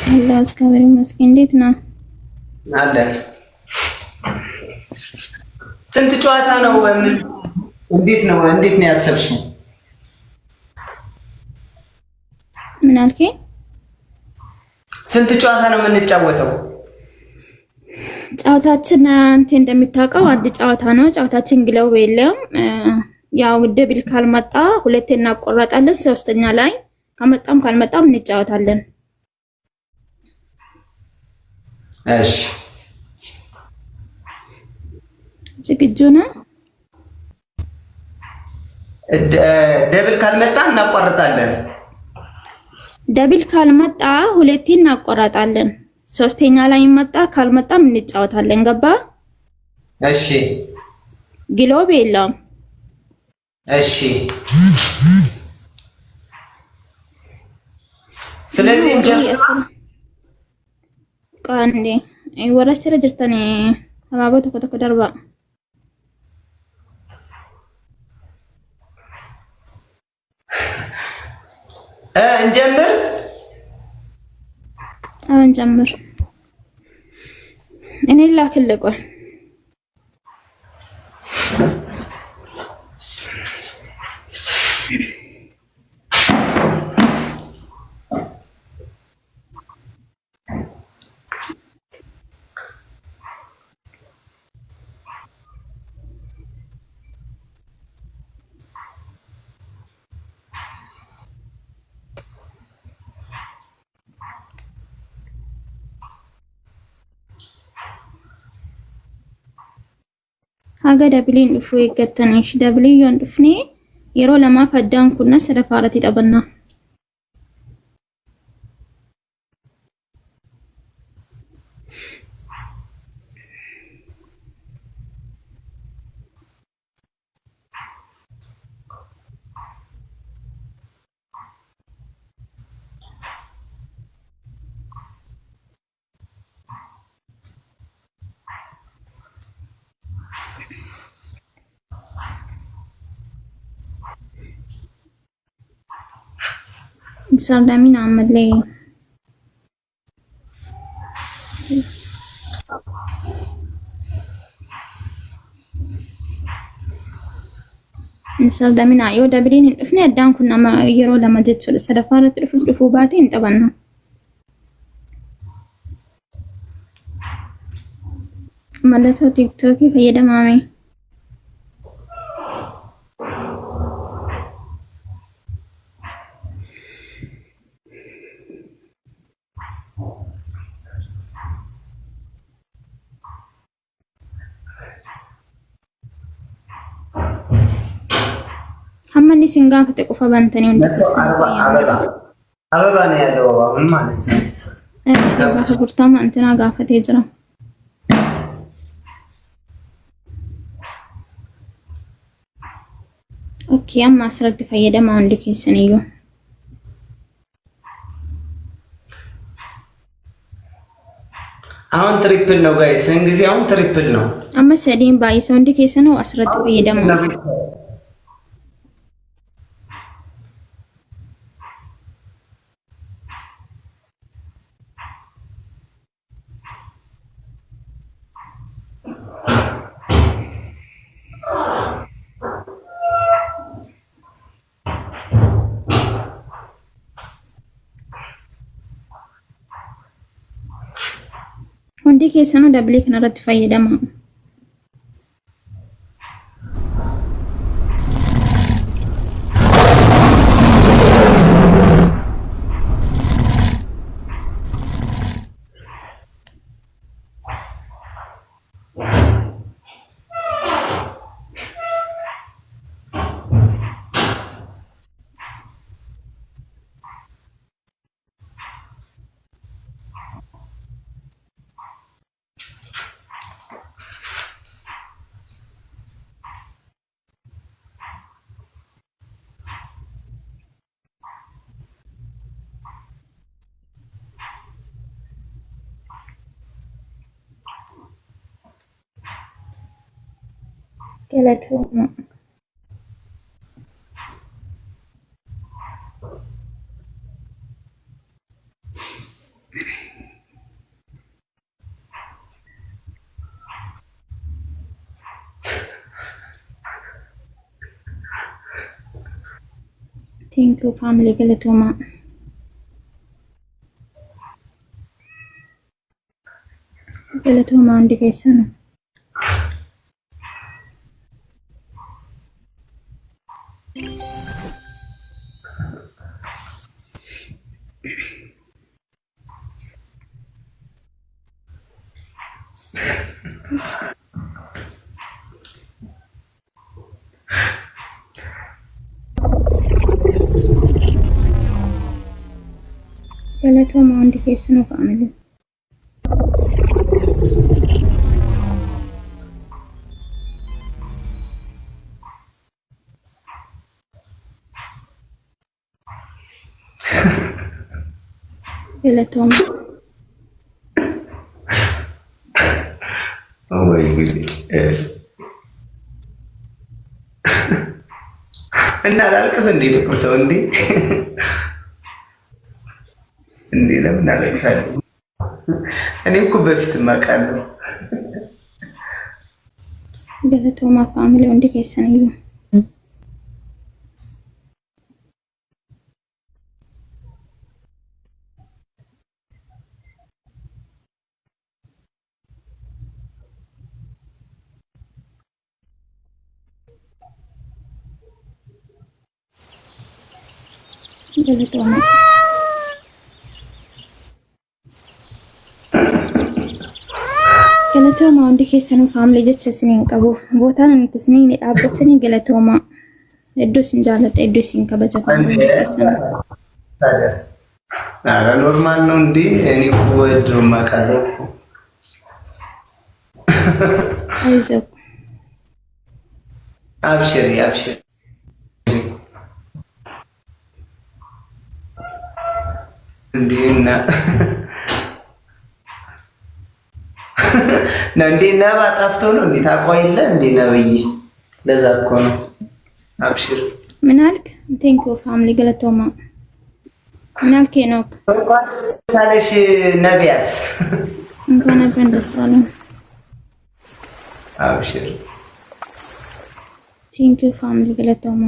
አላህ እስከበረ መስኪን እንዴት ነው አለ። ስንት ጨዋታ ነው? እንዴት ነው ያሰብሽው? ምን አልከኝ? ስንት ጨዋታ ነው የምንጫወተው? ጨዋታችን አንተ እንደምታውቀው አንድ ጨዋታ ነው። ጨዋታችን ግለው የለም። ያው ደብል ካልመጣ ሁለቴ እናቆራጣለን። ሶስተኛ ላይ ከመጣም ካልመጣም እንጫወታለን። እሺ ዝግጁ ነህ? ደብል ካልመጣ እናቋርጣለን። ደብል ካልመጣ ሁለቴ እናቆራጣለን። ሶስተኛ ላይ መጣ ካልመጣም እንጫወታለን። ገባ? እሺ ግሎብ የለም። እሺ ስለዚህ ቃንዴ ወራስቸረ ጅርተኔ አባቦ ተኮ ደርባ እንጀምር። አሁን ጀምር። እኔ ላክልቆይ haga dabiliin dhufuu eeggataniish dabiliin yoon dhufne yeroo lamaaf addaan kunna sadafaarratti taphanna. Sardamin عملي sardamin ayo dabiliin hin dhufne addaan kun nama yeroo lama jechuudha. Sadafaarratti dhufuu baate hin taphanna. Mallattoo tiiktookii fayyadamaame. Hamani singa fate qofa bantani wanda አበባ ነው ያለው አሁን ማለት ነው። ባታ ቁርታማ እንትና ጋፈቴ ጅራ ኦኬ አማ አስረድ ፈየደማ ወንድ ከሰንዩ አሁን ትሪፕል ነው ጋይስ። እንግዲህ አሁን ትሪፕል ነው። አማ ሰዲን ባይሰ ወንድ ከሰኑ አስረድ ፈየደማ Hundi keessanuu dabalee kanarratti fayyadama. Galatooma. ቴንክ ዩ ፋሚሊ ገለቶማ እንዲ ከይሰነ ገለቶማ እንዲ ከይሰነ ፋሚሊ ገለቶማ ወይ እና ላልቅስ እንዴ ጥቁር ሰው እንዴ እንዴ ለምን አለቅሳለሁ? እኔ እኮ በፊት ማቃለሁ። ገለቶማ ፋሚሊ እንዲ ከይሰነ እዩ ገለቶማ ገለቶማ እንዲ ከይሰነ ፋሚሊ ጀቸ ስኒን ቀቡ ቦታን እንትስኒ ዳበተኒ ገለቶማ እዱስ እንጃለተ እዱስ እንከበጀ ፋሚሊ እንዲ ከይሰነ ታዲያስ አረ ኖርማል ነው እንዴ እኔ እኮ ወድሮ ማቃለሁ። አይዞህ አብሽሪ እንዴና እንዴና ባጣፍቶ ነው እንዴ ታቆይለ እንዴና በይ ለዛ እኮ ነው። አብሽር ምን አልክ? ቴንክ ዩ ፋሚሊ ገለቶማ ምን አልክ? ሄኖክ እንኳን ሳለሽ ነቢያት እንኳን አብረን ደስ አለን። አብሽር ቴንክ ዩ ፋሚሊ ገለቶማ